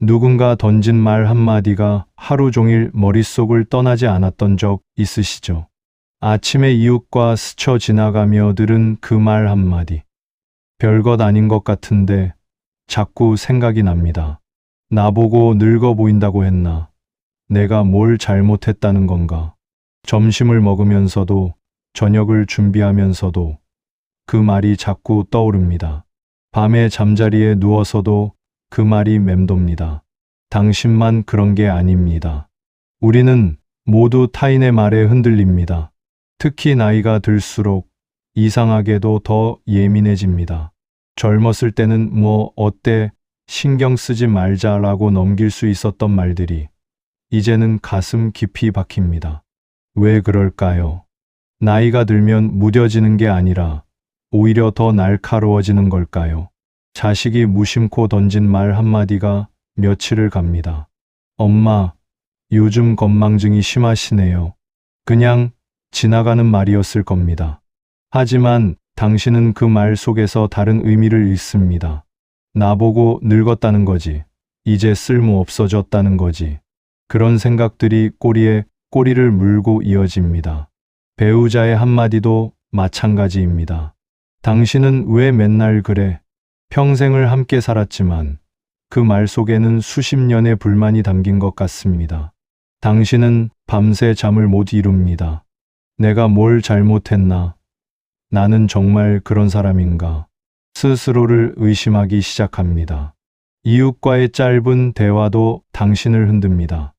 누군가 던진 말 한마디가 하루 종일 머릿속을 떠나지 않았던 적 있으시죠? 아침에 이웃과 스쳐 지나가며 들은 그 말 한마디. 별것 아닌 것 같은데 자꾸 생각이 납니다. 나보고 늙어 보인다고 했나? 내가 뭘 잘못했다는 건가? 점심을 먹으면서도 저녁을 준비하면서도 그 말이 자꾸 떠오릅니다. 밤에 잠자리에 누워서도 그 말이 맴돕니다. 당신만 그런 게 아닙니다. 우리는 모두 타인의 말에 흔들립니다. 특히 나이가 들수록 이상하게도 더 예민해집니다. 젊었을 때는 뭐 어때 신경 쓰지 말자라고 넘길 수 있었던 말들이 이제는 가슴 깊이 박힙니다. 왜 그럴까요? 나이가 들면 무뎌지는 게 아니라 오히려 더 날카로워지는 걸까요? 자식이 무심코 던진 말 한마디가 며칠을 갑니다. 엄마, 요즘 건망증이 심하시네요. 그냥 지나가는 말이었을 겁니다. 하지만 당신은 그 말 속에서 다른 의미를 읽습니다. 나보고 늙었다는 거지. 이제 쓸모 없어졌다는 거지. 그런 생각들이 꼬리에 꼬리를 물고 이어집니다. 배우자의 한마디도 마찬가지입니다. 당신은 왜 맨날 그래? 평생을 함께 살았지만 그 말 속에는 수십 년의 불만이 담긴 것 같습니다. 당신은 밤새 잠을 못 이룹니다. 내가 뭘 잘못했나? 나는 정말 그런 사람인가? 스스로를 의심하기 시작합니다. 이웃과의 짧은 대화도 당신을 흔듭니다.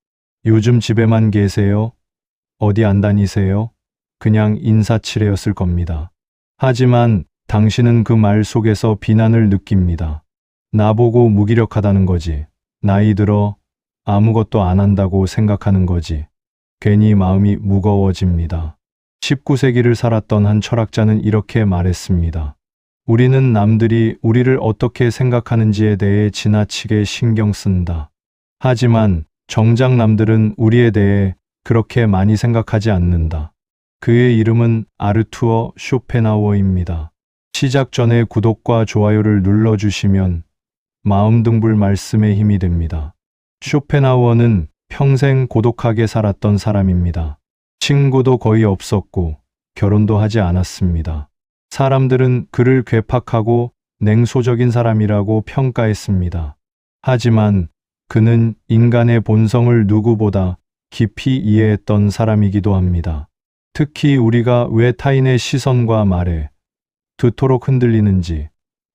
요즘 집에만 계세요? 어디 안 다니세요? 그냥 인사치레였을 겁니다. 하지만 당신은 그 말 속에서 비난을 느낍니다. 나보고 무기력하다는 거지. 나이 들어 아무것도 안 한다고 생각하는 거지. 괜히 마음이 무거워집니다. 19세기를 살았던 한 철학자는 이렇게 말했습니다. 우리는 남들이 우리를 어떻게 생각하는지에 대해 지나치게 신경 쓴다. 하지만 정작 남들은 우리에 대해 그렇게 많이 생각하지 않는다. 그의 이름은 아르투어 쇼펜하우어입니다. 시작 전에 구독과 좋아요를 눌러주시면 마음등불 말씀에 힘이 됩니다. 쇼펜하우어는 평생 고독하게 살았던 사람입니다. 친구도 거의 없었고 결혼도 하지 않았습니다. 사람들은 그를 괴팍하고 냉소적인 사람이라고 평가했습니다. 하지만 그는 인간의 본성을 누구보다 깊이 이해했던 사람이기도 합니다. 특히 우리가 왜 타인의 시선과 말에 그토록 흔들리는지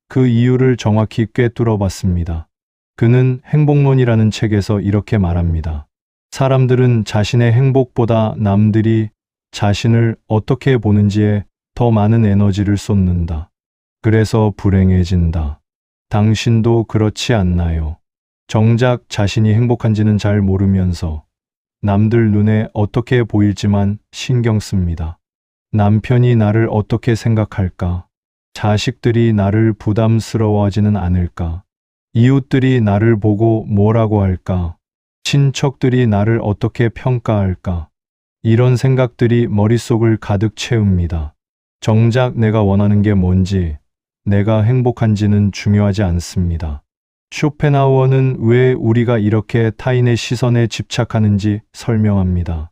그 이유를 정확히 꿰뚫어 봤습니다. 그는 행복론이라는 책에서 이렇게 말합니다. 사람들은 자신의 행복보다 남들이 자신을 어떻게 보는지에 더 많은 에너지를 쏟는다. 그래서 불행해진다. 당신도 그렇지 않나요? 정작 자신이 행복한지는 잘 모르면서 남들 눈에 어떻게 보일지만 신경 씁니다. 남편이 나를 어떻게 생각할까? 자식들이 나를 부담스러워하지는 않을까? 이웃들이 나를 보고 뭐라고 할까? 친척들이 나를 어떻게 평가할까? 이런 생각들이 머릿속을 가득 채웁니다. 정작 내가 원하는 게 뭔지, 내가 행복한지는 중요하지 않습니다. 쇼펜하우어는 왜 우리가 이렇게 타인의 시선에 집착하는지 설명합니다.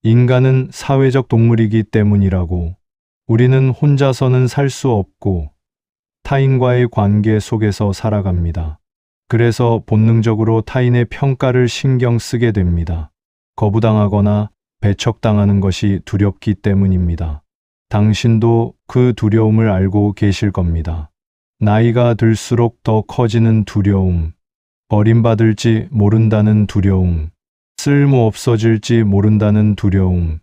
인간은 사회적 동물이기 때문이라고. 우리는 혼자서는 살 수 없고 타인과의 관계 속에서 살아갑니다. 그래서 본능적으로 타인의 평가를 신경 쓰게 됩니다. 거부당하거나 배척당하는 것이 두렵기 때문입니다. 당신도 그 두려움을 알고 계실 겁니다. 나이가 들수록 더 커지는 두려움, 버림받을지 모른다는 두려움, 쓸모 없어질지 모른다는 두려움,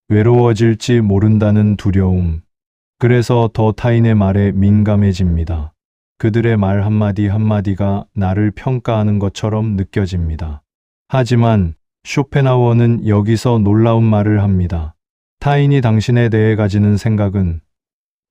외로워질지 모른다는 두려움. 그래서 더 타인의 말에 민감해집니다. 그들의 말 한마디 한마디가 나를 평가하는 것처럼 느껴집니다. 하지만 쇼펜하우어는 여기서 놀라운 말을 합니다. 타인이 당신에 대해 가지는 생각은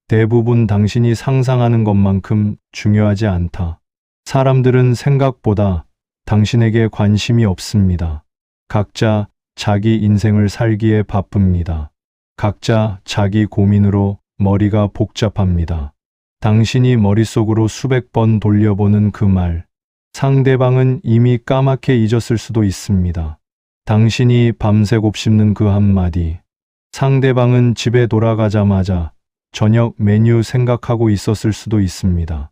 대부분 당신이 상상하는 것만큼 중요하지 않다. 사람들은 생각보다 당신에게 관심이 없습니다. 각자 자기 인생을 살기에 바쁩니다. 각자 자기 고민으로 머리가 복잡합니다. 당신이 머릿속으로 수백 번 돌려보는 그 말, 상대방은 이미 까맣게 잊었을 수도 있습니다. 당신이 밤새 곱씹는 그 한마디. 상대방은 집에 돌아가자마자 저녁 메뉴 생각하고 있었을 수도 있습니다.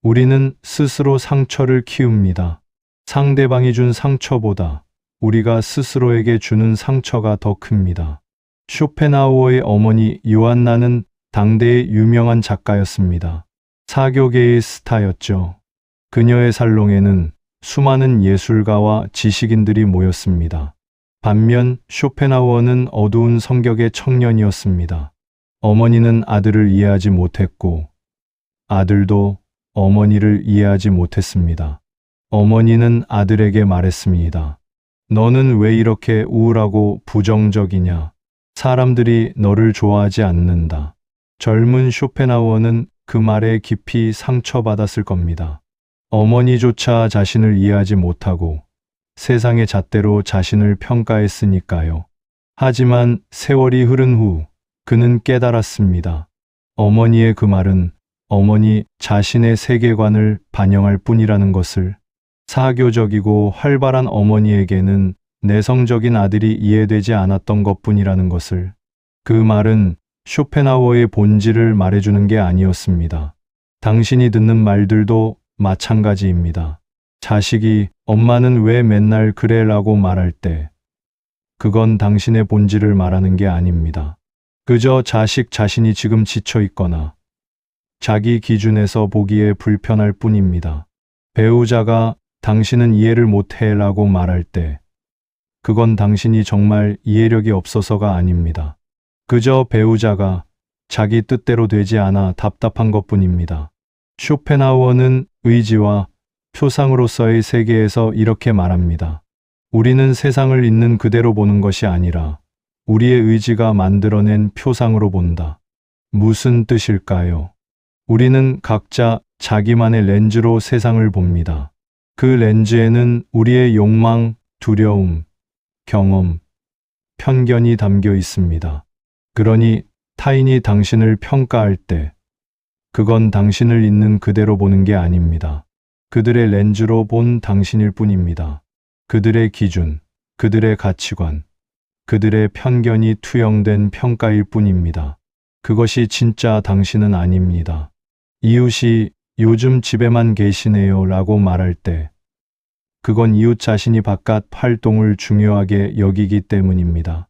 우리는 스스로 상처를 키웁니다. 상대방이 준 상처보다 우리가 스스로에게 주는 상처가 더 큽니다. 쇼펜하우어의 어머니 요한나는 당대의 유명한 작가였습니다. 사교계의 스타였죠. 그녀의 살롱에는 수많은 예술가와 지식인들이 모였습니다. 반면 쇼펜하우어는 어두운 성격의 청년이었습니다. 어머니는 아들을 이해하지 못했고 아들도 어머니를 이해하지 못했습니다. 어머니는 아들에게 말했습니다. 너는 왜 이렇게 우울하고 부정적이냐? 사람들이 너를 좋아하지 않는다. 젊은 쇼펜하우어는 그 말에 깊이 상처받았을 겁니다. 어머니조차 자신을 이해하지 못하고 세상의 잣대로 자신을 평가했으니까요. 하지만 세월이 흐른 후 그는 깨달았습니다. 어머니의 그 말은 어머니 자신의 세계관을 반영할 뿐이라는 것을. 사교적이고 활발한 어머니에게는 내성적인 아들이 이해되지 않았던 것뿐이라는 것을. 그 말은 쇼펜하우어의 본질을 말해주는 게 아니었습니다. 당신이 듣는 말들도 마찬가지입니다. 자식이 엄마는 왜 맨날 그래 라고 말할 때 그건 당신의 본질을 말하는 게 아닙니다. 그저 자식 자신이 지금 지쳐 있거나 자기 기준에서 보기에 불편할 뿐입니다. 배우자가 당신은 이해를 못해 라고 말할 때 그건 당신이 정말 이해력이 없어서가 아닙니다. 그저 배우자가 자기 뜻대로 되지 않아 답답한 것뿐입니다. 쇼펜하우어는 의지와 표상으로서의 세계에서 이렇게 말합니다. 우리는 세상을 있는 그대로 보는 것이 아니라 우리의 의지가 만들어낸 표상으로 본다. 무슨 뜻일까요? 우리는 각자 자기만의 렌즈로 세상을 봅니다. 그 렌즈에는 우리의 욕망, 두려움, 경험, 편견이 담겨 있습니다. 그러니 타인이 당신을 평가할 때 그건 당신을 있는 그대로 보는 게 아닙니다. 그들의 렌즈로 본 당신일 뿐입니다. 그들의 기준, 그들의 가치관, 그들의 편견이 투영된 평가일 뿐입니다. 그것이 진짜 당신은 아닙니다. 이웃이 요즘 집에만 계시네요 라고 말할 때 그건 이웃 자신이 바깥 활동을 중요하게 여기기 때문입니다.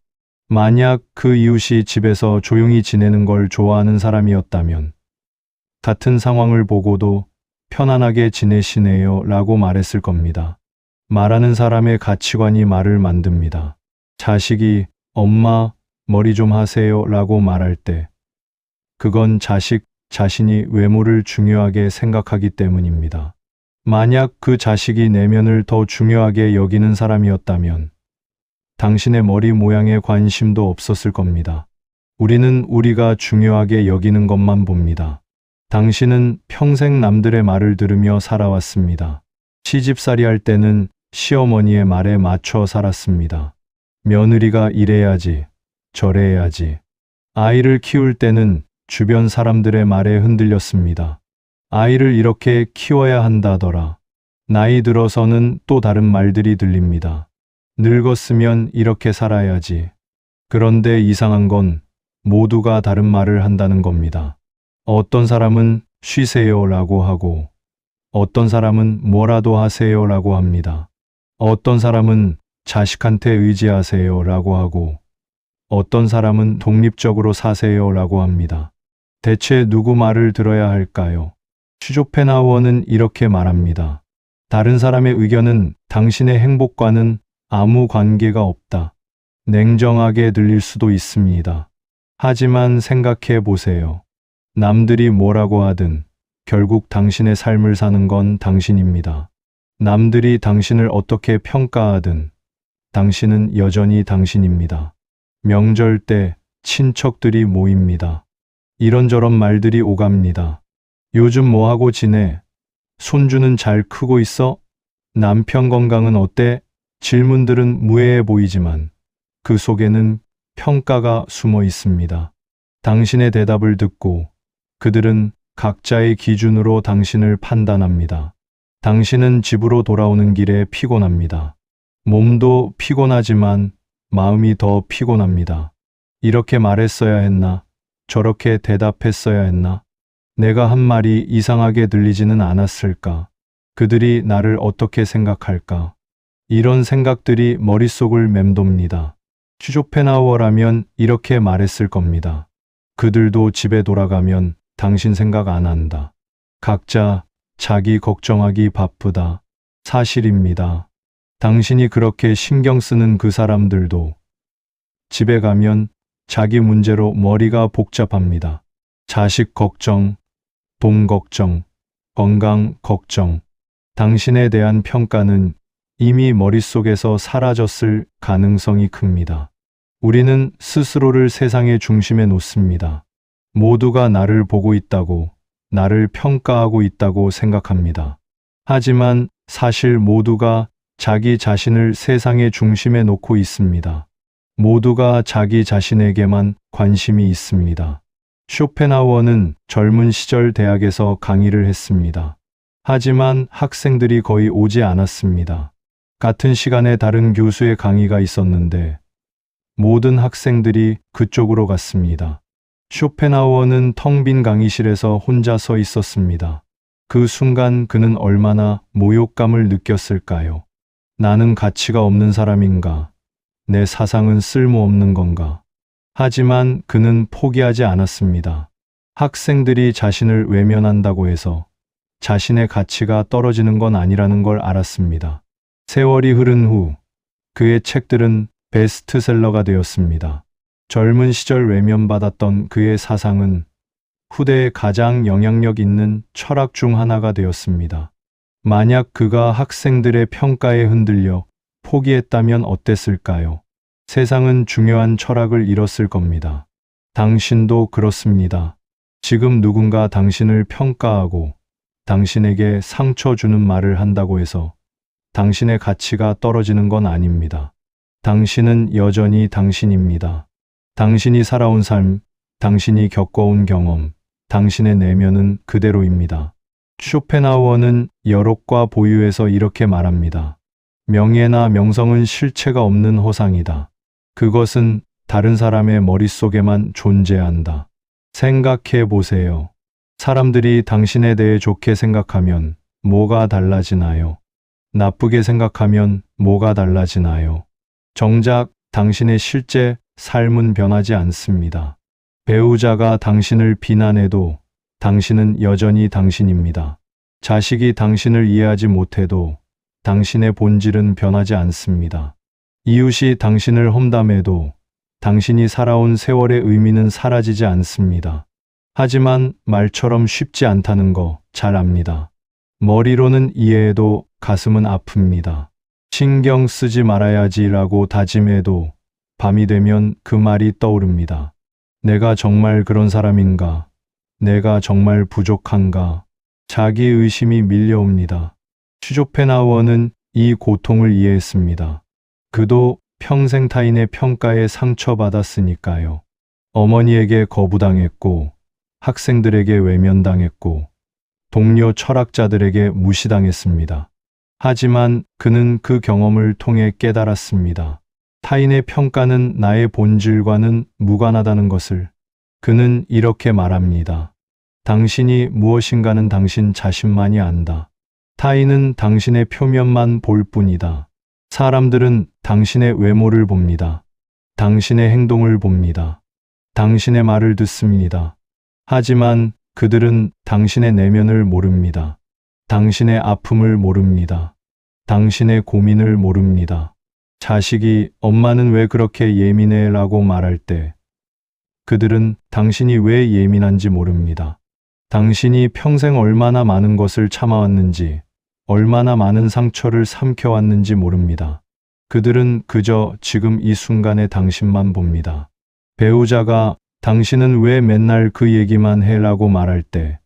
만약 그 이웃이 집에서 조용히 지내는 걸 좋아하는 사람이었다면 같은 상황을 보고도 편안하게 지내시네요 라고 말했을 겁니다. 말하는 사람의 가치관이 말을 만듭니다. 자식이 엄마 머리 좀 하세요 라고 말할 때 그건 자식 자신이 외모를 중요하게 생각하기 때문입니다. 만약 그 자식이 내면을 더 중요하게 여기는 사람이었다면 당신의 머리 모양에 관심도 없었을 겁니다. 우리는 우리가 중요하게 여기는 것만 봅니다. 당신은 평생 남들의 말을 들으며 살아왔습니다. 시집살이 할 때는 시어머니의 말에 맞춰 살았습니다. 며느리가 이래야지, 저래야지. 아이를 키울 때는 주변 사람들의 말에 흔들렸습니다. 아이를 이렇게 키워야 한다더라. 나이 들어서는 또 다른 말들이 들립니다. 늙었으면 이렇게 살아야지. 그런데 이상한 건 모두가 다른 말을 한다는 겁니다. 어떤 사람은 쉬세요 라고 하고 어떤 사람은 뭐라도 하세요 라고 합니다. 어떤 사람은 자식한테 의지하세요 라고 하고 어떤 사람은 독립적으로 사세요 라고 합니다. 대체 누구 말을 들어야 할까요? 쇼펜하우어는 이렇게 말합니다. 다른 사람의 의견은 당신의 행복과는 아무 관계가 없다. 냉정하게 들릴 수도 있습니다. 하지만 생각해 보세요. 남들이 뭐라고 하든 결국 당신의 삶을 사는 건 당신입니다. 남들이 당신을 어떻게 평가하든 당신은 여전히 당신입니다. 명절 때 친척들이 모입니다. 이런저런 말들이 오갑니다. 요즘 뭐하고 지내? 손주는 잘 크고 있어? 남편 건강은 어때? 질문들은 무해해 보이지만 그 속에는 평가가 숨어 있습니다. 당신의 대답을 듣고 그들은 각자의 기준으로 당신을 판단합니다. 당신은 집으로 돌아오는 길에 피곤합니다. 몸도 피곤하지만 마음이 더 피곤합니다. 이렇게 말했어야 했나? 저렇게 대답했어야 했나? 내가 한 말이 이상하게 들리지는 않았을까? 그들이 나를 어떻게 생각할까? 이런 생각들이 머릿속을 맴돕니다. 쇼펜하우어라면 이렇게 말했을 겁니다. 그들도 집에 돌아가면 당신 생각 안 한다. 각자 자기 걱정하기 바쁘다. 사실입니다. 당신이 그렇게 신경 쓰는 그 사람들도 집에 가면 자기 문제로 머리가 복잡합니다. 자식 걱정, 돈 걱정, 건강 걱정. 당신에 대한 평가는 이미 머릿속에서 사라졌을 가능성이 큽니다. 우리는 스스로를 세상의 중심에 놓습니다. 모두가 나를 보고 있다고, 나를 평가하고 있다고 생각합니다. 하지만 사실 모두가 자기 자신을 세상의 중심에 놓고 있습니다. 모두가 자기 자신에게만 관심이 있습니다. 쇼펜하우어는 젊은 시절 대학에서 강의를 했습니다. 하지만 학생들이 거의 오지 않았습니다. 같은 시간에 다른 교수의 강의가 있었는데 모든 학생들이 그쪽으로 갔습니다. 쇼펜하우어는 텅 빈 강의실에서 혼자 서 있었습니다. 그 순간 그는 얼마나 모욕감을 느꼈을까요? 나는 가치가 없는 사람인가? 내 사상은 쓸모없는 건가? 하지만 그는 포기하지 않았습니다. 학생들이 자신을 외면한다고 해서 자신의 가치가 떨어지는 건 아니라는 걸 알았습니다. 세월이 흐른 후 그의 책들은 베스트셀러가 되었습니다. 젊은 시절 외면받았던 그의 사상은 후대에 가장 영향력 있는 철학 중 하나가 되었습니다. 만약 그가 학생들의 평가에 흔들려 포기했다면 어땠을까요? 세상은 중요한 철학을 잃었을 겁니다. 당신도 그렇습니다. 지금 누군가 당신을 평가하고 당신에게 상처 주는 말을 한다고 해서 당신의 가치가 떨어지는 건 아닙니다. 당신은 여전히 당신입니다. 당신이 살아온 삶, 당신이 겪어온 경험, 당신의 내면은 그대로입니다. 쇼펜하우어는 여록과 보유에서 이렇게 말합니다. 명예나 명성은 실체가 없는 허상이다. 그것은 다른 사람의 머릿속에만 존재한다. 생각해 보세요. 사람들이 당신에 대해 좋게 생각하면 뭐가 달라지나요? 나쁘게 생각하면 뭐가 달라지나요? 정작 당신의 실제 삶은 변하지 않습니다. 배우자가 당신을 비난해도 당신은 여전히 당신입니다. 자식이 당신을 이해하지 못해도 당신의 본질은 변하지 않습니다. 이웃이 당신을 험담해도 당신이 살아온 세월의 의미는 사라지지 않습니다. 하지만 말처럼 쉽지 않다는 거 잘 압니다. 머리로는 이해해도 가슴은 아픕니다. 신경 쓰지 말아야지라고 다짐해도 밤이 되면 그 말이 떠오릅니다. 내가 정말 그런 사람인가? 내가 정말 부족한가? 자기 의심이 밀려옵니다. 쇼펜하우어는 이 고통을 이해했습니다. 그도 평생 타인의 평가에 상처받았으니까요. 어머니에게 거부당했고, 학생들에게 외면당했고, 동료 철학자들에게 무시당했습니다. 하지만 그는 그 경험을 통해 깨달았습니다. 타인의 평가는 나의 본질과는 무관하다는 것을. 그는 이렇게 말합니다. 당신이 무엇인가는 당신 자신만이 안다. 타인은 당신의 표면만 볼 뿐이다. 사람들은 당신의 외모를 봅니다. 당신의 행동을 봅니다. 당신의 말을 듣습니다. 하지만 그들은 당신의 내면을 모릅니다. 당신의 아픔을 모릅니다. 당신의 고민을 모릅니다. 자식이 엄마는 왜 그렇게 예민해? 라고 말할 때 그들은 당신이 왜 예민한지 모릅니다. 당신이 평생 얼마나 많은 것을 참아왔는지, 얼마나 많은 상처를 삼켜왔는지 모릅니다. 그들은 그저 지금 이 순간의 당신만 봅니다. 배우자가 당신은 왜 맨날 그 얘기만 해? 라고 말할 때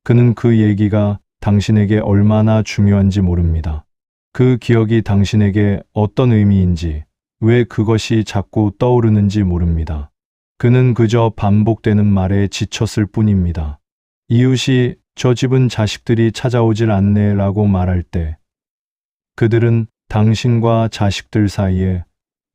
그는 그 얘기가 당신에게 얼마나 중요한지 모릅니다. 그 기억이 당신에게 어떤 의미인지, 왜 그것이 자꾸 떠오르는지 모릅니다. 그는 그저 반복되는 말에 지쳤을 뿐입니다. 이웃이 저 집은 자식들이 찾아오질 않네 라고 말할 때 그들은 당신과 자식들 사이에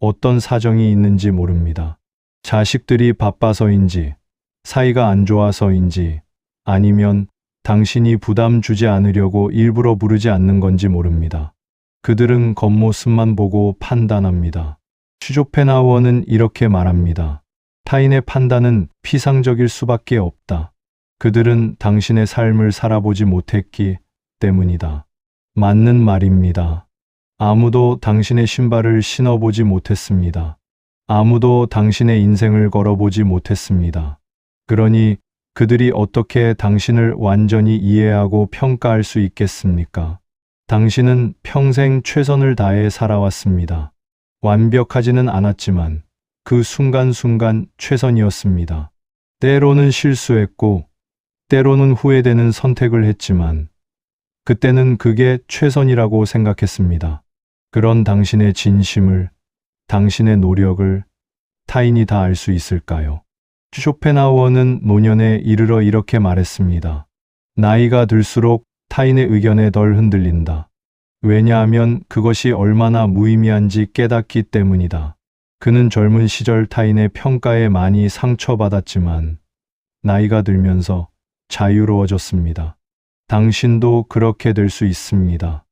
어떤 사정이 있는지 모릅니다. 자식들이 바빠서인지, 사이가 안 좋아서인지, 아니면 당신이 부담 주지 않으려고 일부러 부르지 않는 건지 모릅니다. 그들은 겉모습만 보고 판단합니다. 슈조펜하우어는 이렇게 말합니다. 타인의 판단은 피상적일 수밖에 없다. 그들은 당신의 삶을 살아보지 못했기 때문이다. 맞는 말입니다. 아무도 당신의 신발을 신어보지 못했습니다. 아무도 당신의 인생을 걸어보지 못했습니다. 그러니 그들이 어떻게 당신을 완전히 이해하고 평가할 수 있겠습니까? 당신은 평생 최선을 다해 살아왔습니다. 완벽하지는 않았지만 그 순간순간 최선이었습니다. 때로는 실수했고, 때로는 후회되는 선택을 했지만, 그때는 그게 최선이라고 생각했습니다. 그런 당신의 진심을, 당신의 노력을 타인이 다 알 수 있을까요? 쇼펜하우어는 노년에 이르러 이렇게 말했습니다. 나이가 들수록 타인의 의견에 덜 흔들린다. 왜냐하면 그것이 얼마나 무의미한지 깨닫기 때문이다. 그는 젊은 시절 타인의 평가에 많이 상처받았지만 나이가 들면서 자유로워졌습니다. 당신도 그렇게 될 수 있습니다.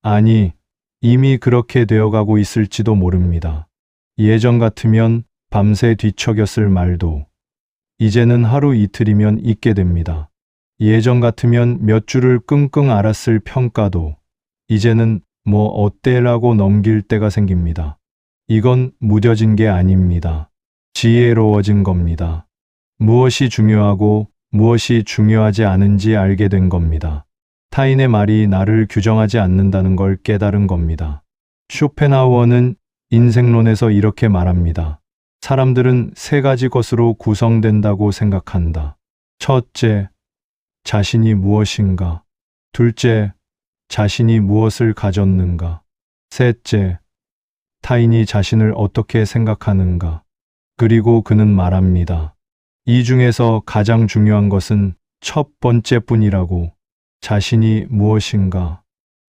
아니, 이미 그렇게 되어가고 있을지도 모릅니다. 예전 같으면 밤새 뒤척였을 말도 이제는 하루 이틀이면 잊게 됩니다. 예전 같으면 몇 줄을 끙끙 앓았을 평가도 이제는 뭐 어때라고 넘길 때가 생깁니다. 이건 무뎌진 게 아닙니다. 지혜로워진 겁니다. 무엇이 중요하고 무엇이 중요하지 않은지 알게 된 겁니다. 타인의 말이 나를 규정하지 않는다는 걸 깨달은 겁니다. 쇼펜하우어는 인생론에서 이렇게 말합니다. 사람들은 세 가지 것으로 구성된다고 생각한다. 첫째, 자신이 무엇인가. 둘째, 자신이 무엇을 가졌는가. 셋째, 타인이 자신을 어떻게 생각하는가. 그리고 그는 말합니다. 이 중에서 가장 중요한 것은 첫 번째뿐이라고. 자신이 무엇인가.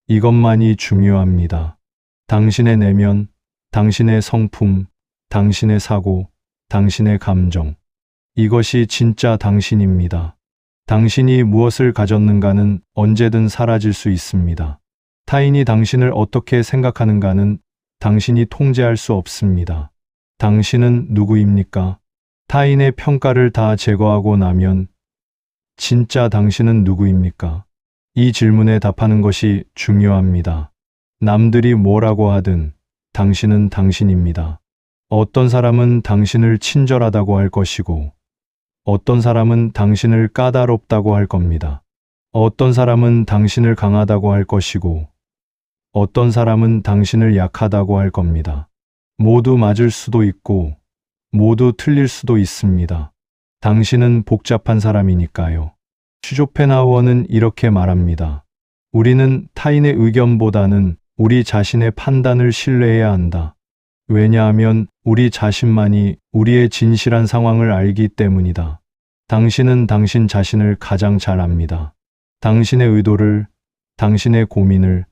이것만이 중요합니다. 당신의 내면, 당신의 성품, 당신의 사고, 당신의 감정. 이것이 진짜 당신입니다. 당신이 무엇을 가졌는가는 언제든 사라질 수 있습니다. 타인이 당신을 어떻게 생각하는가는 당신이 통제할 수 없습니다. 당신은 누구입니까? 타인의 평가를 다 제거하고 나면 진짜 당신은 누구입니까? 이 질문에 답하는 것이 중요합니다. 남들이 뭐라고 하든 당신은 당신입니다. 어떤 사람은 당신을 친절하다고 할 것이고, 어떤 사람은 당신을 까다롭다고 할 겁니다. 어떤 사람은 당신을 강하다고 할 것이고, 어떤 사람은 당신을 약하다고 할 겁니다. 모두 맞을 수도 있고, 모두 틀릴 수도 있습니다. 당신은 복잡한 사람이니까요. 쇼펜하우어는 이렇게 말합니다. 우리는 타인의 의견보다는 우리 자신의 판단을 신뢰해야 한다. 왜냐하면 우리 자신만이 우리의 진실한 상황을 알기 때문이다. 당신은 당신 자신을 가장 잘 압니다. 당신의 의도를, 당신의 고민을,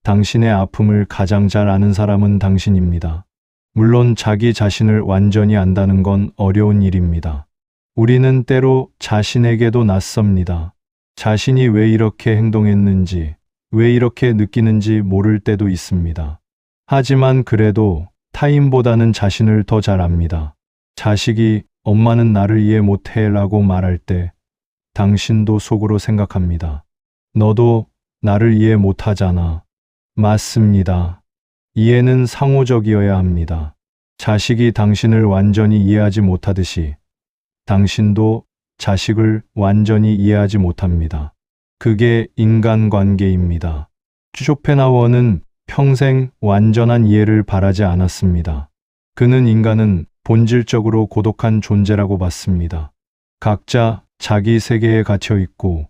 당신의 아픔을 가장 잘 아는 사람은 당신입니다. 물론 자기 자신을 완전히 안다는 건 어려운 일입니다. 우리는 때로 자신에게도 낯섭니다. 자신이 왜 이렇게 행동했는지, 왜 이렇게 느끼는지 모를 때도 있습니다. 하지만 그래도 타인보다는 자신을 더 잘 압니다. 자식이 엄마는 나를 이해 못해 라고 말할 때 당신도 속으로 생각합니다. 너도 나를 이해 못하잖아. 맞습니다. 이해는 상호적이어야 합니다. 자식이 당신을 완전히 이해하지 못하듯이 당신도 자식을 완전히 이해하지 못합니다. 그게 인간관계입니다. 쇼펜하우어는 평생 완전한 이해를 바라지 않았습니다. 그는 인간은 본질적으로 고독한 존재라고 봤습니다. 각자 자기 세계에 갇혀 있고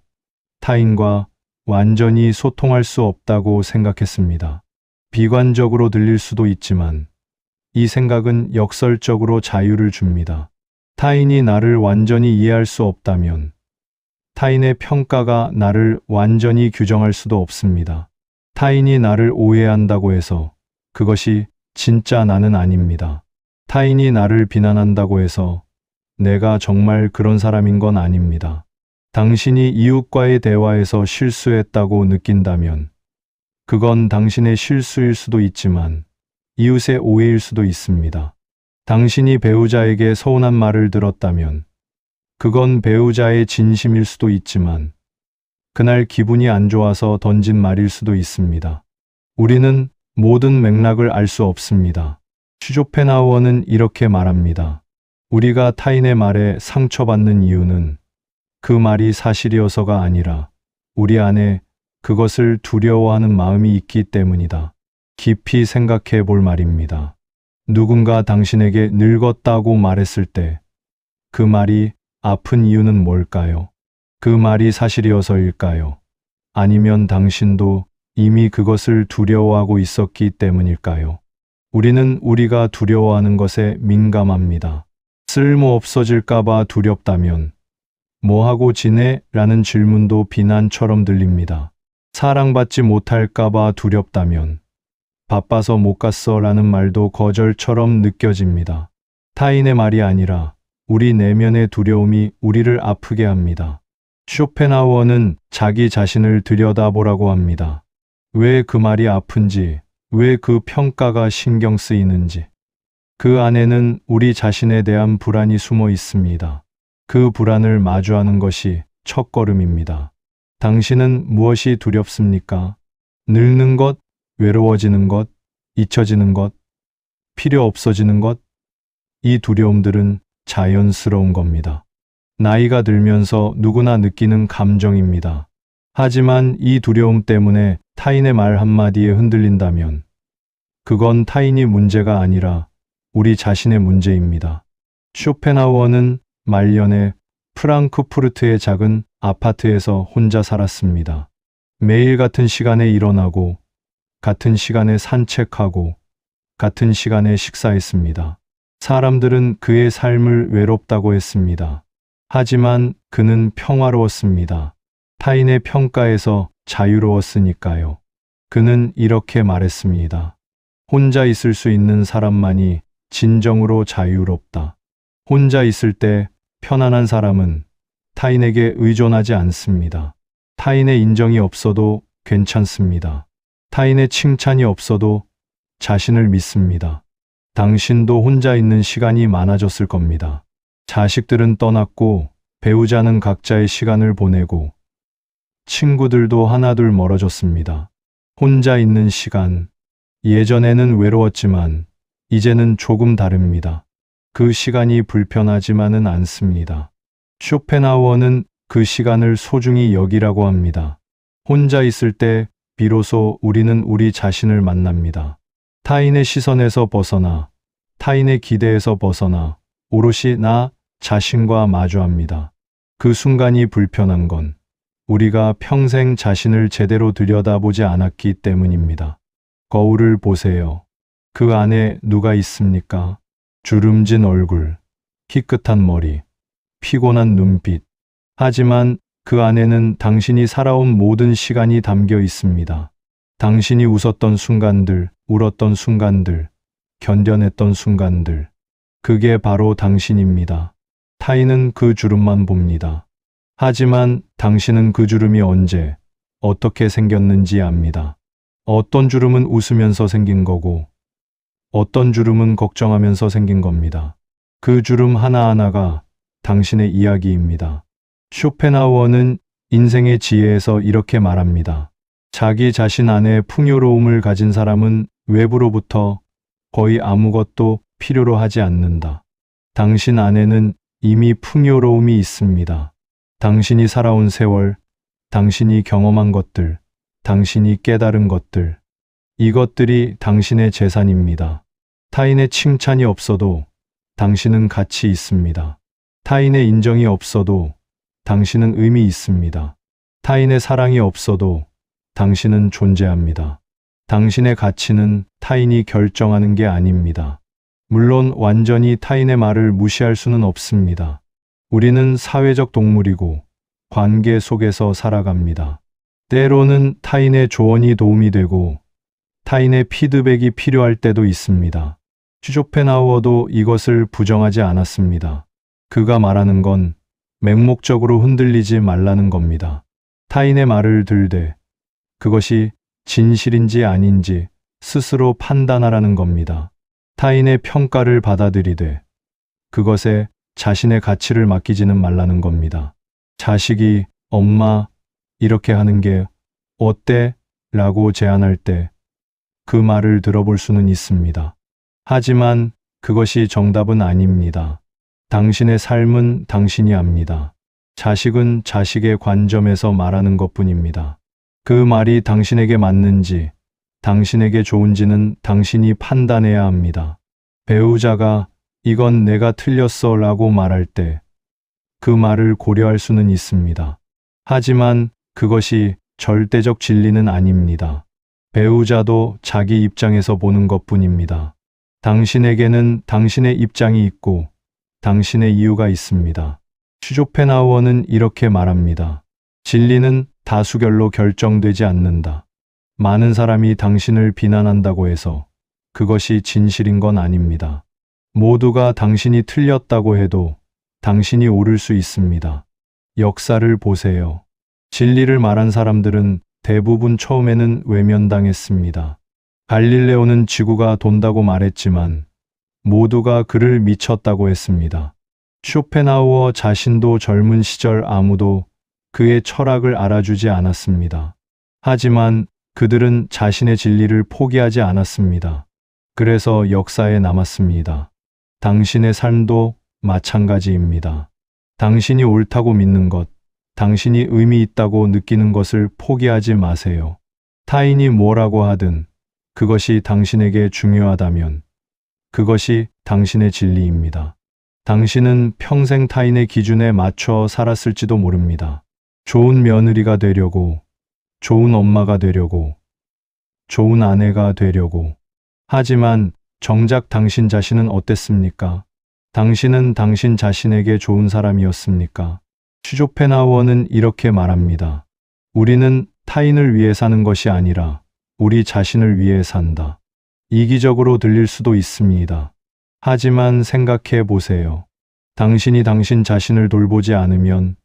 타인과 완전히 소통할 수 없다고 생각했습니다. 비관적으로 들릴 수도 있지만 이 생각은 역설적으로 자유를 줍니다. 타인이 나를 완전히 이해할 수 없다면 타인의 평가가 나를 완전히 규정할 수도 없습니다. 타인이 나를 오해한다고 해서 그것이 진짜 나는 아닙니다. 타인이 나를 비난한다고 해서 내가 정말 그런 사람인 건 아닙니다. 당신이 이웃과의 대화에서 실수했다고 느낀다면 그건 당신의 실수일 수도 있지만 이웃의 오해일 수도 있습니다. 당신이 배우자에게 서운한 말을 들었다면 그건 배우자의 진심일 수도 있지만 그날 기분이 안 좋아서 던진 말일 수도 있습니다. 우리는 모든 맥락을 알 수 없습니다. 쇼펜하우어는 이렇게 말합니다. 우리가 타인의 말에 상처받는 이유는 그 말이 사실이어서가 아니라 우리 안에 그것을 두려워하는 마음이 있기 때문이다. 깊이 생각해 볼 말입니다. 누군가 당신에게 늙었다고 말했을 때 그 말이 아픈 이유는 뭘까요? 그 말이 사실이어서일까요? 아니면 당신도 이미 그것을 두려워하고 있었기 때문일까요? 우리는 우리가 두려워하는 것에 민감합니다. 쓸모 없어질까봐 두렵다면 뭐하고 지내? 라는 질문도 비난처럼 들립니다. 사랑받지 못할까봐 두렵다면 바빠서 못 갔어 라는 말도 거절처럼 느껴집니다. 타인의 말이 아니라 우리 내면의 두려움이 우리를 아프게 합니다. 쇼펜하우어는 자기 자신을 들여다보라고 합니다. 왜 그 말이 아픈지, 왜 그 평가가 신경 쓰이는지. 그 안에는 우리 자신에 대한 불안이 숨어 있습니다. 그 불안을 마주하는 것이 첫걸음입니다. 당신은 무엇이 두렵습니까? 늙는 것, 외로워지는 것, 잊혀지는 것, 필요 없어지는 것? 이 두려움들은 자연스러운 겁니다. 나이가 들면서 누구나 느끼는 감정입니다. 하지만 이 두려움 때문에 타인의 말 한마디에 흔들린다면 그건 타인이 문제가 아니라 우리 자신의 문제입니다. 쇼펜하우어는 말년에 프랑크푸르트의 작은 아파트에서 혼자 살았습니다. 매일 같은 시간에 일어나고 같은 시간에 산책하고 같은 시간에 식사했습니다. 사람들은 그의 삶을 외롭다고 했습니다. 하지만 그는 평화로웠습니다. 타인의 평가에서 자유로웠으니까요. 그는 이렇게 말했습니다. 혼자 있을 수 있는 사람만이 진정으로 자유롭다. 혼자 있을 때 편안한 사람은 타인에게 의존하지 않습니다. 타인의 인정이 없어도 괜찮습니다. 타인의 칭찬이 없어도 자신을 믿습니다. 당신도 혼자 있는 시간이 많아졌을 겁니다. 자식들은 떠났고 배우자는 각자의 시간을 보내고 친구들도 하나둘 멀어졌습니다. 혼자 있는 시간, 예전에는 외로웠지만 이제는 조금 다릅니다. 그 시간이 불편하지만은 않습니다. 쇼펜하우어는 그 시간을 소중히 여기라고 합니다. 혼자 있을 때 비로소 우리는 우리 자신을 만납니다. 타인의 시선에서 벗어나, 타인의 기대에서 벗어나 오롯이 나 자신과 마주합니다. 그 순간이 불편한 건 우리가 평생 자신을 제대로 들여다보지 않았기 때문입니다. 거울을 보세요. 그 안에 누가 있습니까? 주름진 얼굴, 희끗한 머리, 피곤한 눈빛. 하지만 그 안에는 당신이 살아온 모든 시간이 담겨 있습니다. 당신이 웃었던 순간들, 울었던 순간들, 견뎌냈던 순간들. 그게 바로 당신입니다. 타인은 그 주름만 봅니다. 하지만 당신은 그 주름이 언제, 어떻게 생겼는지 압니다. 어떤 주름은 웃으면서 생긴 거고, 어떤 주름은 걱정하면서 생긴 겁니다. 그 주름 하나하나가 당신의 이야기입니다. 쇼펜하우어는 인생의 지혜에서 이렇게 말합니다. 자기 자신 안에 풍요로움을 가진 사람은 외부로부터 거의 아무것도 필요로 하지 않는다. 당신 안에는 이미 풍요로움이 있습니다. 당신이 살아온 세월, 당신이 경험한 것들, 당신이 깨달은 것들, 이것들이 당신의 재산입니다. 타인의 칭찬이 없어도 당신은 가치 있습니다. 타인의 인정이 없어도 당신은 의미 있습니다. 타인의 사랑이 없어도 당신은 존재합니다. 당신의 가치는 타인이 결정하는 게 아닙니다. 물론 완전히 타인의 말을 무시할 수는 없습니다. 우리는 사회적 동물이고 관계 속에서 살아갑니다. 때로는 타인의 조언이 도움이 되고 타인의 피드백이 필요할 때도 있습니다. 쇼펜하우어도 이것을 부정하지 않았습니다. 그가 말하는 건 맹목적으로 흔들리지 말라는 겁니다. 타인의 말을 들되 그것이 진실인지 아닌지 스스로 판단하라는 겁니다. 타인의 평가를 받아들이되 그것에 자신의 가치를 맡기지는 말라는 겁니다. 자식이 엄마 이렇게 하는 게 어때? 라고 제안할 때 그 말을 들어볼 수는 있습니다. 하지만 그것이 정답은 아닙니다. 당신의 삶은 당신이 압니다. 자식은 자식의 관점에서 말하는 것뿐입니다. 그 말이 당신에게 맞는지, 당신에게 좋은지는 당신이 판단해야 합니다. 배우자가 이건 내가 틀렸어 라고 말할 때 그 말을 고려할 수는 있습니다. 하지만 그것이 절대적 진리는 아닙니다. 배우자도 자기 입장에서 보는 것뿐입니다. 당신에게는 당신의 입장이 있고 당신의 이유가 있습니다. 쇼펜하우어는 이렇게 말합니다. 진리는 다수결로 결정되지 않는다. 많은 사람이 당신을 비난한다고 해서 그것이 진실인 건 아닙니다. 모두가 당신이 틀렸다고 해도 당신이 옳을 수 있습니다. 역사를 보세요. 진리를 말한 사람들은 대부분 처음에는 외면당했습니다. 갈릴레오는 지구가 돈다고 말했지만 모두가 그를 미쳤다고 했습니다. 쇼펜하우어 자신도 젊은 시절 아무도 그의 철학을 알아주지 않았습니다. 하지만 그들은 자신의 진리를 포기하지 않았습니다. 그래서 역사에 남았습니다. 당신의 삶도 마찬가지입니다. 당신이 옳다고 믿는 것, 당신이 의미 있다고 느끼는 것을 포기하지 마세요. 타인이 뭐라고 하든 그것이 당신에게 중요하다면 그것이 당신의 진리입니다. 당신은 평생 타인의 기준에 맞춰 살았을지도 모릅니다. 좋은 며느리가 되려고, 좋은 엄마가 되려고, 좋은 아내가 되려고. 하지만 정작 당신 자신은 어땠습니까? 당신은 당신 자신에게 좋은 사람이었습니까? 쇼펜하우어는 이렇게 말합니다. 우리는 타인을 위해 사는 것이 아니라 우리 자신을 위해 산다. 이기적으로 들릴 수도 있습니다. 하지만 생각해 보세요. 당신이 당신 자신을 돌보지 않으면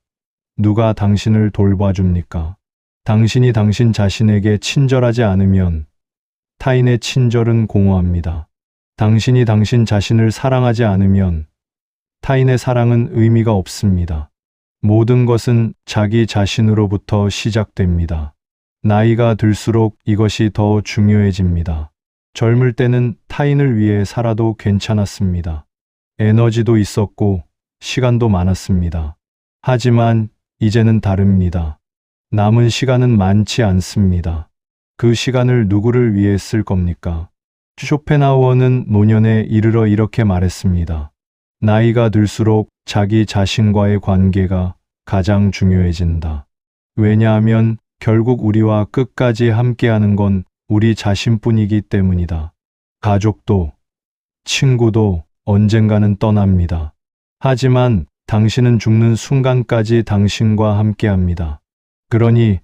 누가 당신을 돌봐줍니까? 당신이 당신 자신에게 친절하지 않으면 타인의 친절은 공허합니다. 당신이 당신 자신을 사랑하지 않으면 타인의 사랑은 의미가 없습니다. 모든 것은 자기 자신으로부터 시작됩니다. 나이가 들수록 이것이 더 중요해집니다. 젊을 때는 타인을 위해 살아도 괜찮았습니다. 에너지도 있었고 시간도 많았습니다. 하지만 이제는 다릅니다. 남은 시간은 많지 않습니다. 그 시간을 누구를 위해 쓸 겁니까? 쇼펜하우어는 노년에 이르러 이렇게 말했습니다. 나이가 들수록 자기 자신과의 관계가 가장 중요해진다. 왜냐하면 결국 우리와 끝까지 함께하는 건 우리 자신뿐이기 때문이다. 가족도, 친구도 언젠가는 떠납니다. 하지만 당신은 죽는 순간까지 당신과 함께합니다. 그러니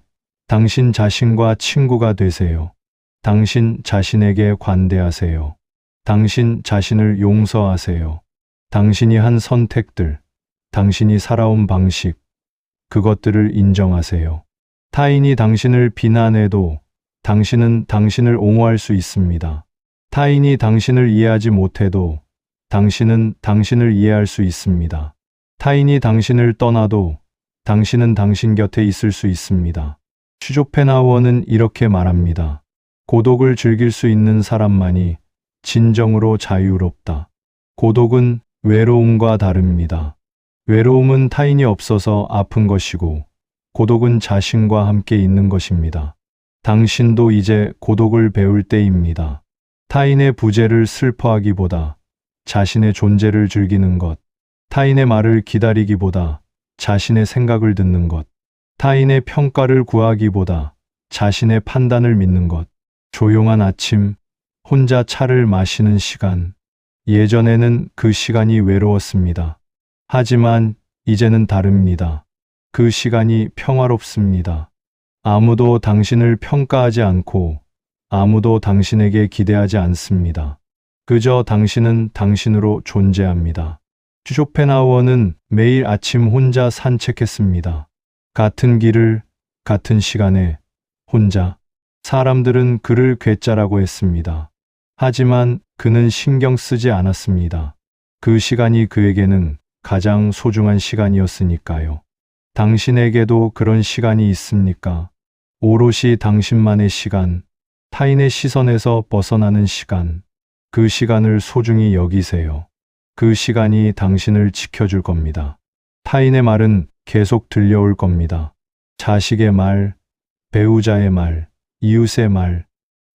당신 자신과 친구가 되세요. 당신 자신에게 관대하세요. 당신 자신을 용서하세요. 당신이 한 선택들, 당신이 살아온 방식, 그것들을 인정하세요. 타인이 당신을 비난해도 당신은 당신을 옹호할 수 있습니다. 타인이 당신을 이해하지 못해도 당신은 당신을 이해할 수 있습니다. 타인이 당신을 떠나도 당신은 당신 곁에 있을 수 있습니다. 쇼펜하우어는 이렇게 말합니다. 고독을 즐길 수 있는 사람만이 진정으로 자유롭다. 고독은 외로움과 다릅니다. 외로움은 타인이 없어서 아픈 것이고 고독은 자신과 함께 있는 것입니다. 당신도 이제 고독을 배울 때입니다. 타인의 부재를 슬퍼하기보다 자신의 존재를 즐기는 것, 타인의 말을 기다리기보다 자신의 생각을 듣는 것, 타인의 평가를 구하기보다 자신의 판단을 믿는 것, 조용한 아침, 혼자 차를 마시는 시간. 예전에는 그 시간이 외로웠습니다. 하지만 이제는 다릅니다. 그 시간이 평화롭습니다. 아무도 당신을 평가하지 않고 아무도 당신에게 기대하지 않습니다. 그저 당신은 당신으로 존재합니다. 쇼펜하우어는 매일 아침 혼자 산책했습니다. 같은 길을, 같은 시간에 혼자. 사람들은 그를 괴짜라고 했습니다. 하지만 그는 신경 쓰지 않았습니다. 그 시간이 그에게는 가장 소중한 시간이었으니까요. 당신에게도 그런 시간이 있습니까? 오롯이 당신만의 시간, 타인의 시선에서 벗어나는 시간. 그 시간을 소중히 여기세요. 그 시간이 당신을 지켜줄 겁니다. 타인의 말은 계속 들려올 겁니다. 자식의 말, 배우자의 말, 이웃의 말,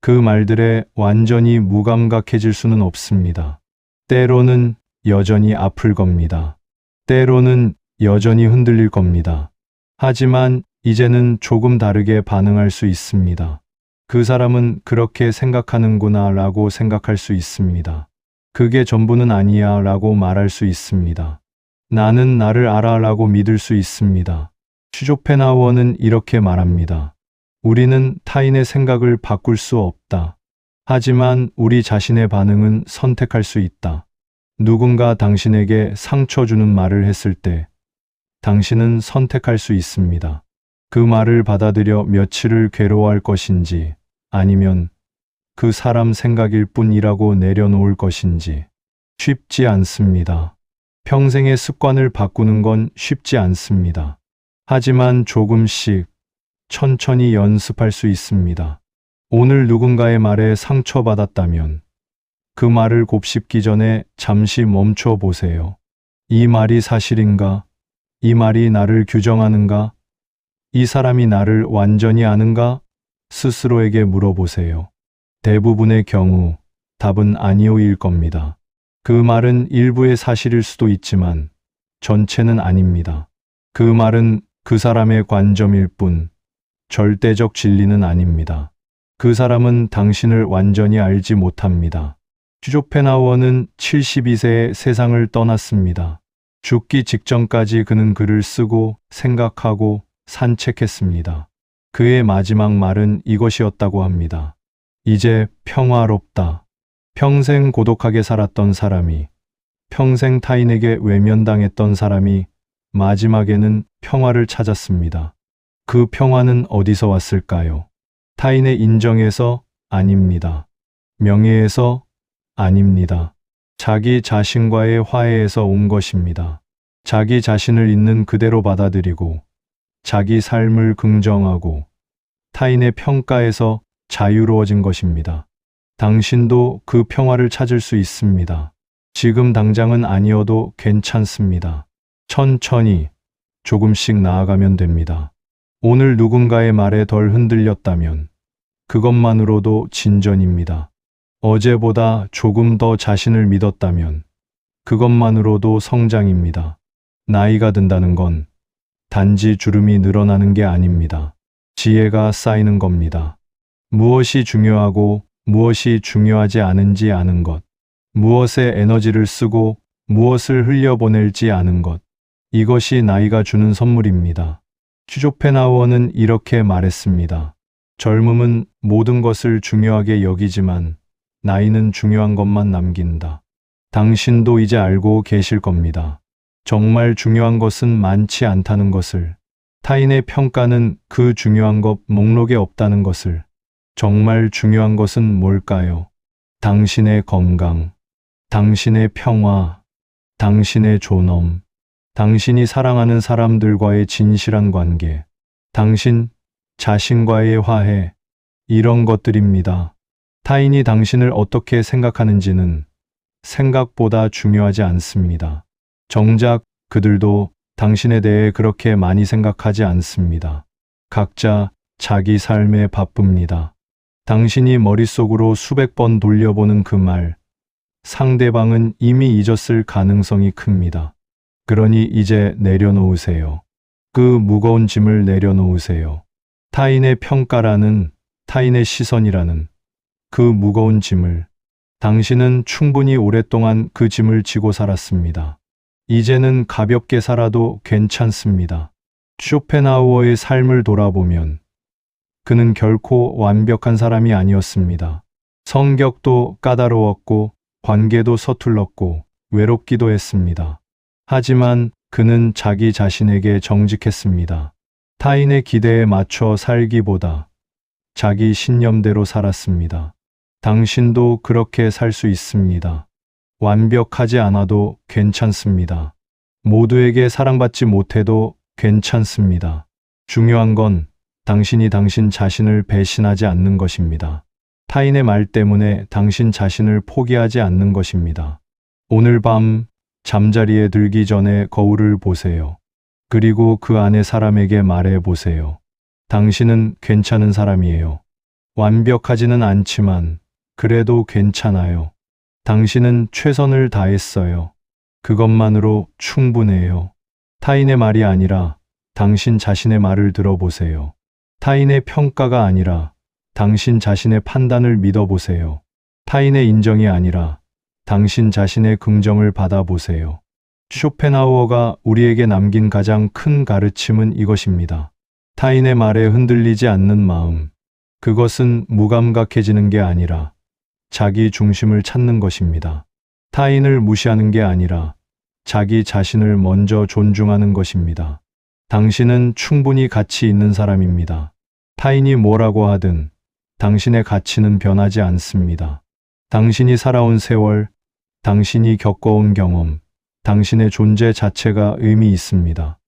그 말들에 완전히 무감각해질 수는 없습니다. 때로는 여전히 아플 겁니다. 때로는 여전히 흔들릴 겁니다. 하지만 이제는 조금 다르게 반응할 수 있습니다. 그 사람은 그렇게 생각하는구나 라고 생각할 수 있습니다. 그게 전부는 아니야 라고 말할 수 있습니다. 나는 나를 알아 라고 믿을 수 있습니다. 쇼펜하우어는 이렇게 말합니다. 우리는 타인의 생각을 바꿀 수 없다. 하지만 우리 자신의 반응은 선택할 수 있다. 누군가 당신에게 상처 주는 말을 했을 때 당신은 선택할 수 있습니다. 그 말을 받아들여 며칠을 괴로워할 것인지 아니면 그 사람 생각일 뿐이라고 내려놓을 것인지. 쉽지 않습니다. 평생의 습관을 바꾸는 건 쉽지 않습니다. 하지만 조금씩 천천히 연습할 수 있습니다. 오늘 누군가의 말에 상처받았다면 그 말을 곱씹기 전에 잠시 멈춰 보세요. 이 말이 사실인가? 이 말이 나를 규정하는가? 이 사람이 나를 완전히 아는가? 스스로에게 물어보세요. 대부분의 경우 답은 아니오일 겁니다. 그 말은 일부의 사실일 수도 있지만 전체는 아닙니다. 그 말은 그 사람의 관점일 뿐 절대적 진리는 아닙니다. 그 사람은 당신을 완전히 알지 못합니다. 쇼펜하우어는 72세에 세상을 떠났습니다. 죽기 직전까지 그는 글을 쓰고 생각하고 산책했습니다. 그의 마지막 말은 이것이었다고 합니다. 이제 평화롭다. 평생 고독하게 살았던 사람이, 평생 타인에게 외면당했던 사람이 마지막에는 평화를 찾았습니다. 그 평화는 어디서 왔을까요? 타인의 인정에서? 아닙니다. 명예에서? 아닙니다. 자기 자신과의 화해에서 온 것입니다. 자기 자신을 있는 그대로 받아들이고 자기 삶을 긍정하고 타인의 평가에서 자유로워진 것입니다. 당신도 그 평화를 찾을 수 있습니다. 지금 당장은 아니어도 괜찮습니다. 천천히 조금씩 나아가면 됩니다. 오늘 누군가의 말에 덜 흔들렸다면 그것만으로도 진전입니다. 어제보다 조금 더 자신을 믿었다면 그것만으로도 성장입니다. 나이가 든다는 건 단지 주름이 늘어나는 게 아닙니다. 지혜가 쌓이는 겁니다. 무엇이 중요하고 무엇이 중요하지 않은지 아는 것, 무엇에 에너지를 쓰고 무엇을 흘려보낼지 아는 것, 이것이 나이가 주는 선물입니다. 쇼펜하우어는 이렇게 말했습니다. 젊음은 모든 것을 중요하게 여기지만 나이는 중요한 것만 남긴다. 당신도 이제 알고 계실 겁니다. 정말 중요한 것은 많지 않다는 것을, 타인의 평가는 그 중요한 것 목록에 없다는 것을. 정말 중요한 것은 뭘까요? 당신의 건강, 당신의 평화, 당신의 존엄, 당신이 사랑하는 사람들과의 진실한 관계, 당신 자신과의 화해, 이런 것들입니다. 타인이 당신을 어떻게 생각하는지는 생각보다 중요하지 않습니다. 정작 그들도 당신에 대해 그렇게 많이 생각하지 않습니다. 각자 자기 삶에 바쁩니다. 당신이 머릿속으로 수백 번 돌려보는 그 말, 상대방은 이미 잊었을 가능성이 큽니다. 그러니 이제 내려놓으세요. 그 무거운 짐을 내려놓으세요. 타인의 평가라는, 타인의 시선이라는 그 무거운 짐을. 당신은 충분히 오랫동안 그 짐을 지고 살았습니다. 이제는 가볍게 살아도 괜찮습니다. 쇼펜하우어의 삶을 돌아보면 그는 결코 완벽한 사람이 아니었습니다. 성격도 까다로웠고 관계도 서툴렀고 외롭기도 했습니다. 하지만 그는 자기 자신에게 정직했습니다. 타인의 기대에 맞춰 살기보다 자기 신념대로 살았습니다. 당신도 그렇게 살 수 있습니다. 완벽하지 않아도 괜찮습니다. 모두에게 사랑받지 못해도 괜찮습니다. 중요한 건 당신이 당신 자신을 배신하지 않는 것입니다. 타인의 말 때문에 당신 자신을 포기하지 않는 것입니다. 오늘 밤 잠자리에 들기 전에 거울을 보세요. 그리고 그 안에 사람에게 말해 보세요. 당신은 괜찮은 사람이에요. 완벽하지는 않지만 그래도 괜찮아요. 당신은 최선을 다했어요. 그것만으로 충분해요. 타인의 말이 아니라 당신 자신의 말을 들어보세요. 타인의 평가가 아니라 당신 자신의 판단을 믿어보세요. 타인의 인정이 아니라 당신 자신의 긍정을 받아보세요. 쇼펜하우어가 우리에게 남긴 가장 큰 가르침은 이것입니다. 타인의 말에 흔들리지 않는 마음. 그것은 무감각해지는 게 아니라 자기 중심을 찾는 것입니다. 타인을 무시하는 게 아니라 자기 자신을 먼저 존중하는 것입니다. 당신은 충분히 가치 있는 사람입니다. 타인이 뭐라고 하든 당신의 가치는 변하지 않습니다. 당신이 살아온 세월, 당신이 겪어온 경험, 당신의 존재 자체가 의미 있습니다.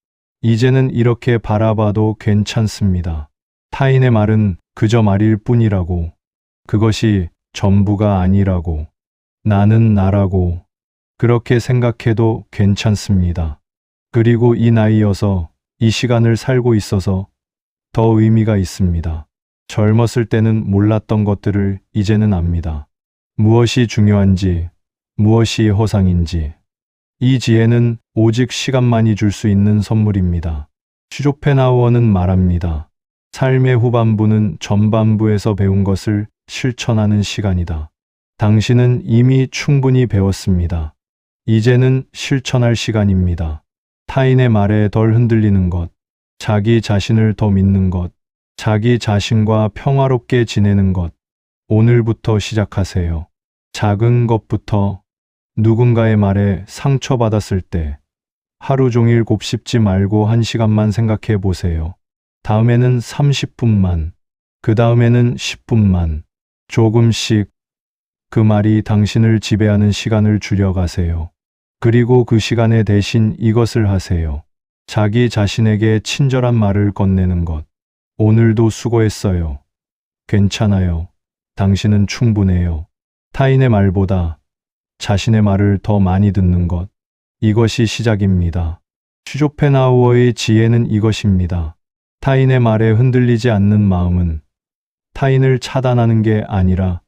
이제는 이렇게 바라봐도 괜찮습니다. 타인의 말은 그저 말일 뿐이라고, 그것이 전부가 아니라고, 나는 나라고, 그렇게 생각해도 괜찮습니다. 그리고 이 나이여서 이 시간을 살고 있어서 더 의미가 있습니다. 젊었을 때는 몰랐던 것들을 이제는 압니다. 무엇이 중요한지, 무엇이 허상인지. 이 지혜는 오직 시간만이 줄 수 있는 선물입니다. 쇼펜하우어는 말합니다. 삶의 후반부는 전반부에서 배운 것을 실천하는 시간이다. 당신은 이미 충분히 배웠습니다. 이제는 실천할 시간입니다. 타인의 말에 덜 흔들리는 것, 자기 자신을 더 믿는 것, 자기 자신과 평화롭게 지내는 것. 오늘부터 시작하세요. 작은 것부터. 누군가의 말에 상처받았을 때 하루 종일 곱씹지 말고 1시간만 생각해 보세요. 다음에는 30분만, 그 다음에는 10분만. 조금씩 그 말이 당신을 지배하는 시간을 줄여가세요. 그리고 그 시간에 대신 이것을 하세요. 자기 자신에게 친절한 말을 건네는 것. 오늘도 수고했어요. 괜찮아요. 당신은 충분해요. 타인의 말보다 자신의 말을 더 많이 듣는 것. 이것이 시작입니다. 쇼펜하우어의 지혜는 이것입니다. 타인의 말에 흔들리지 않는 마음은 타인을 차단하는 게 아니라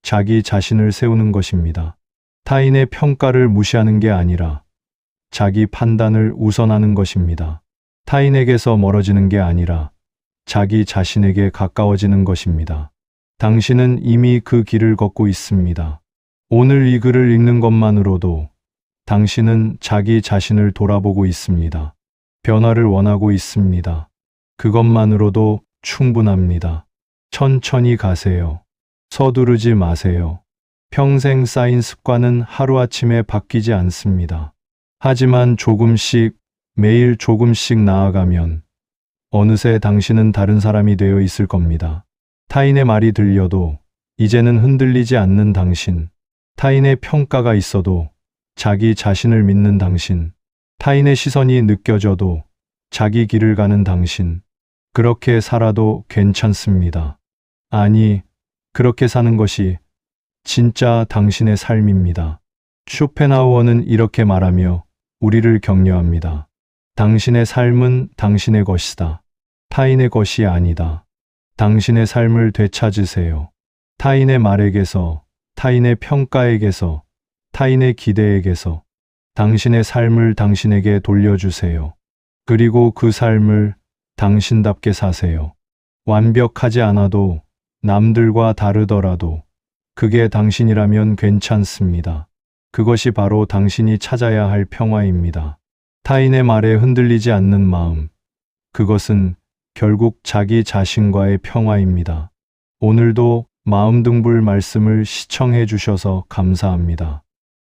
자기 자신을 세우는 것입니다. 타인의 평가를 무시하는 게 아니라 자기 판단을 우선하는 것입니다. 타인에게서 멀어지는 게 아니라 자기 자신에게 가까워지는 것입니다. 당신은 이미 그 길을 걷고 있습니다. 오늘 이 글을 읽는 것만으로도 당신은 자기 자신을 돌아보고 있습니다. 변화를 원하고 있습니다. 그것만으로도 충분합니다. 천천히 가세요. 서두르지 마세요. 평생 쌓인 습관은 하루아침에 바뀌지 않습니다. 하지만 조금씩, 매일 조금씩 나아가면 어느새 당신은 다른 사람이 되어 있을 겁니다. 타인의 말이 들려도 이제는 흔들리지 않는 당신. 타인의 평가가 있어도 자기 자신을 믿는 당신. 타인의 시선이 느껴져도 자기 길을 가는 당신. 그렇게 살아도 괜찮습니다. 아니, 그렇게 사는 것이 진짜 당신의 삶입니다. 쇼펜하우어는 이렇게 말하며 우리를 격려합니다. 당신의 삶은 당신의 것이다. 타인의 것이 아니다. 당신의 삶을 되찾으세요. 타인의 말에게서, 타인의 평가에게서, 타인의 기대에게서 당신의 삶을 당신에게 돌려주세요. 그리고 그 삶을 당신답게 사세요. 완벽하지 않아도, 남들과 다르더라도 그게 당신이라면 괜찮습니다. 그것이 바로 당신이 찾아야 할 평화입니다. 타인의 말에 흔들리지 않는 마음. 그것은 결국 자기 자신과의 평화입니다. 오늘도 마음등불 말씀을 시청해 주셔서 감사합니다.